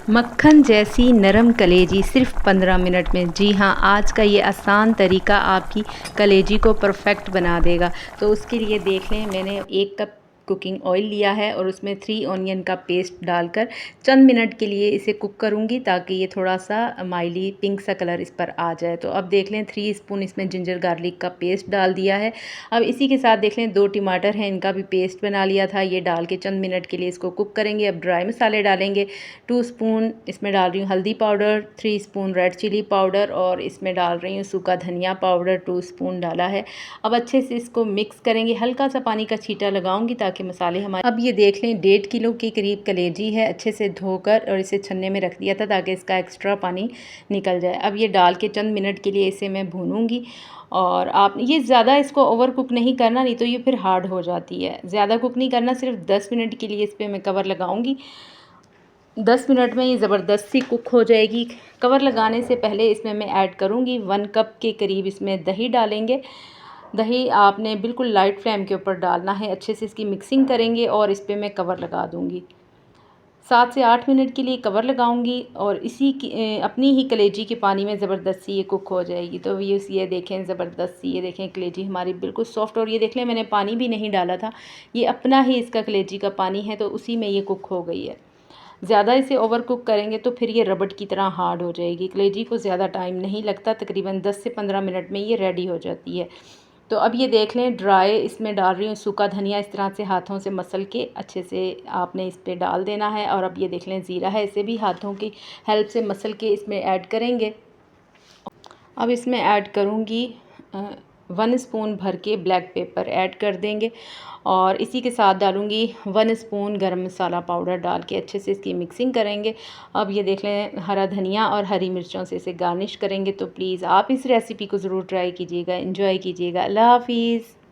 मक्खन जैसी नरम कलेजी सिर्फ 15 मिनट में। जी हाँ, आज का ये आसान तरीका आपकी कलेजी को परफेक्ट बना देगा। तो उसके लिए देख लें, मैंने 1 कप कुकिंग ऑयल लिया है और उसमें 3 ऑनियन का पेस्ट डालकर चंद मिनट के लिए इसे कुक करूँगी, ताकि ये थोड़ा-सा माइली पिंक सा कलर इस पर आ जाए। तो अब देख लें 3 स्पून इसमें जिंजर गार्लिक का पेस्ट डाल दिया है। अब इसी के साथ देख लें 2 टमाटर हैं, इनका भी पेस्ट बना लिया था। ये डाल के चंद मिनट के लिए इसको कुक करेंगे। अब ड्राई मसाले डालेंगे। 2 स्पून इसमें डाल रही हूँ हल्दी powder, 3 spoon red chilli powder और इसमें डाल रही हूँ सूखा धनिया पाउडर 2 स्पून डाला है। अब अच्छे से इसको मिक्स करेंगे। हल्का सा पानी का छींटा लगाऊंगी ताकि मसाले हमारे। अब ये देख लें 1.5 किलो के करीब कलेजी है। अच्छे से धोकर और इसे छन्ने में रख दिया था ताकि इसका एक्स्ट्रा पानी निकल जाए। अब ये डाल के चंद मिनट के लिए इसे मैं भूनूंगी। और आप ये ज़्यादा इसको ओवर कुक नहीं करना, नहीं तो ये फिर हार्ड हो जाती है। ज़्यादा कुक नहीं करना, सिर्फ 10 मिनट के लिए इस पर मैं कवर लगाऊंगी। 10 मिनट में ये ज़बरदस्त सी कुक हो जाएगी। कवर लगाने से पहले इसमें मैं ऐड करूँगी 1 कप के करीब इसमें दही डालेंगे। दही आपने बिल्कुल लाइट फ्लेम के ऊपर डालना है। अच्छे से इसकी मिक्सिंग करेंगे और इस पे मैं कवर लगा दूँगी। 7 से 8 मिनट के लिए कवर लगाऊंगी और इसी की अपनी ही कलेजी के पानी में ज़बरदस्त सी ये कुक हो जाएगी। तो ये देखें ज़बरदस्त सी, ये देखें कलेजी हमारी बिल्कुल सॉफ्ट। और ये देख लें मैंने पानी भी नहीं डाला था, ये अपना ही इसका कलेजी का पानी है, तो उसी में ये कुक हो गई है। ज़्यादा इसे ओवर कुक करेंगे तो फिर ये रबड़ की तरह हार्ड हो जाएगी। कलेजी को ज़्यादा टाइम नहीं लगता, तकरीबन 10 से 15 मिनट में ये रेडी हो जाती है। तो अब ये देख लें ड्राई इसमें डाल रही हूँ सूखा धनिया। इस तरह से हाथों से मसल के अच्छे से आपने इस पे डाल देना है। और अब ये देख लें ज़ीरा है, इसे भी हाथों की हेल्प से मसल के इसमें ऐड करेंगे। अब इसमें ऐड करूँगी 1 स्पून भर के ब्लैक पेपर ऐड कर देंगे और इसी के साथ डालूँगी 1 स्पून गरम मसाला पाउडर डाल के अच्छे से इसकी मिक्सिंग करेंगे। अब ये देख लें हरा धनिया और हरी मिर्चों से इसे गार्निश करेंगे। तो प्लीज़ आप इस रेसिपी को ज़रूर ट्राई कीजिएगा, एंजॉय कीजिएगा। अल्लाह हाफ़िज़।